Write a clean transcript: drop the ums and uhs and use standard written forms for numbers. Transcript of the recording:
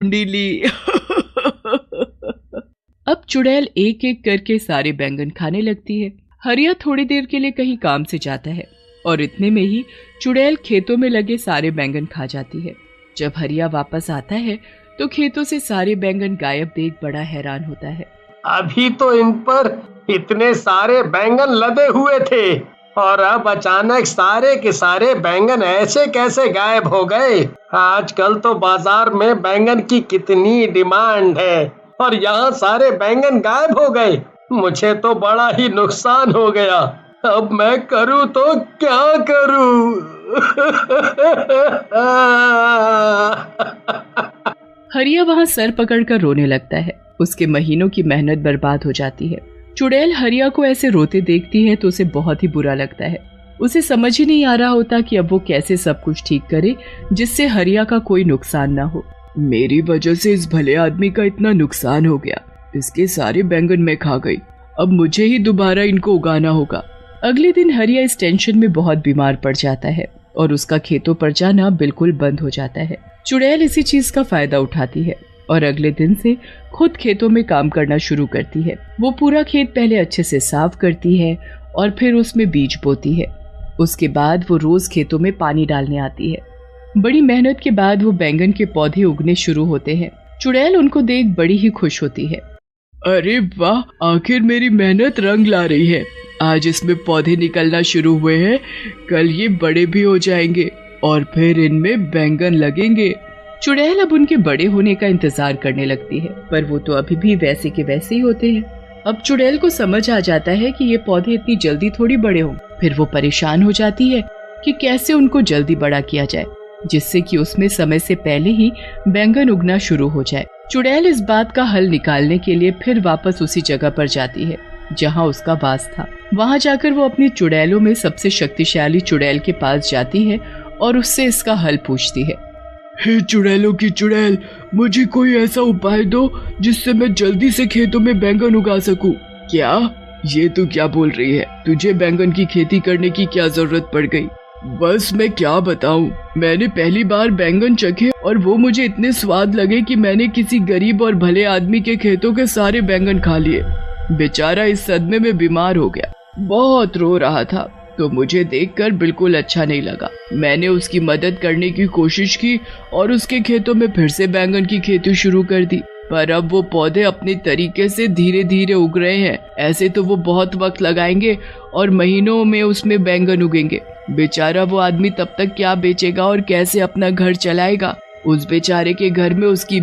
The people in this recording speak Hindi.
ढीली। अब चुड़ैल एक एक करके सारे बैंगन खाने लगती है। हरिया थोड़ी देर के लिए कहीं काम से जाता है और इतने में ही चुड़ैल खेतों में लगे सारे बैंगन खा जाती है। जब हरिया वापस आता है तो खेतों से सारे बैंगन गायब देख बड़ा हैरान होता है। अभी तो इन पर इतने सारे बैंगन लदे हुए थे और अब अचानक सारे के सारे बैंगन ऐसे कैसे गायब हो गए। आजकल तो बाजार में बैंगन की कितनी डिमांड है और यहाँ सारे बैंगन गायब हो गए। मुझे तो बड़ा ही नुकसान हो गया। अब मैं करूँ तो क्या करूँ? हरिया वहाँ सर पकड़कर रोने लगता है। उसके महीनों की मेहनत बर्बाद हो जाती है। चुड़ैल हरिया को ऐसे रोते देखती है तो उसे बहुत ही बुरा लगता है। उसे समझ ही नहीं आ रहा होता कि अब वो कैसे सब कुछ ठीक करे जिससे हरिया का कोई नुकसान ना हो। मेरी वजह से इस भले आदमी का इतना नुकसान हो गया। इसके सारे बैंगन मैं खा गई। अब मुझे ही दोबारा इनको उगाना होगा। अगले दिन हरिया इस टेंशन में बहुत बीमार पड़ जाता है और उसका खेतों पर जाना बिल्कुल बंद हो जाता है। चुड़ैल इसी चीज का फायदा उठाती है और अगले दिन से खुद खेतों में काम करना शुरू करती है। वो पूरा खेत पहले अच्छे से साफ करती है और फिर उसमें बीज बोती है। उसके बाद वो रोज खेतों में पानी डालने आती है। बड़ी मेहनत के बाद वो बैंगन के पौधे उगने शुरू होते हैं। चुड़ैल उनको देख बड़ी ही खुश होती है। अरे वाह, आखिर मेरी मेहनत रंग ला रही है। आज इसमें पौधे निकलना शुरू हुए हैं, कल ये बड़े भी हो जाएंगे और फिर इनमें बैंगन लगेंगे। चुड़ैल अब उनके बड़े होने का इंतजार करने लगती है, पर वो तो अभी भी वैसे के वैसे ही होते हैं। अब चुड़ैल को समझ आ जाता है कि ये पौधे इतनी जल्दी थोड़ी बड़े हों। फिर वो परेशान हो जाती है कि कैसे उनको जल्दी बड़ा किया जाए जिससे कि उसमें समय से पहले ही बैंगन उगना शुरू हो जाए। चुड़ैल इस बात का हल निकालने के लिए फिर वापस उसी जगह पर जाती है जहाँ उसका वास था। वहाँ जाकर वो अपनी चुड़ैलों में सबसे शक्तिशाली चुड़ैल के पास जाती है और उससे इसका हल पूछती है। हे चुड़ैलों की चुड़ैल, मुझे कोई ऐसा उपाय दो जिससे मैं जल्दी से खेतों में बैंगन उगा सकूं। क्या? ये तू क्या बोल रही है? तुझे बैंगन की खेती करने की क्या जरूरत पड़ गई? बस मैं क्या बताऊं, मैंने पहली बार बैंगन चखे और वो मुझे इतने स्वाद लगे कि मैंने किसी गरीब और भले आदमी के खेतों के सारे बैंगन खा लिए। बेचारा इस सदमे में बीमार हो गया, बहुत रो रहा था, तो मुझे देखकर बिल्कुल अच्छा नहीं लगा। मैंने उसकी मदद करने की कोशिश की और उसके खेतों में फिर से बैंगन की खेती शुरू कर दी, पर अब वो पौधे अपने तरीके से धीरे धीरे उग रहे हैं। ऐसे तो वो बहुत वक्त लगाएंगे और महीनों में उसमें बैंगन उगेंगे। बेचारा वो आदमी तब तक क्या बेचेगा और कैसे अपना घर चलाएगा? उस बेचारे के घर में उसकी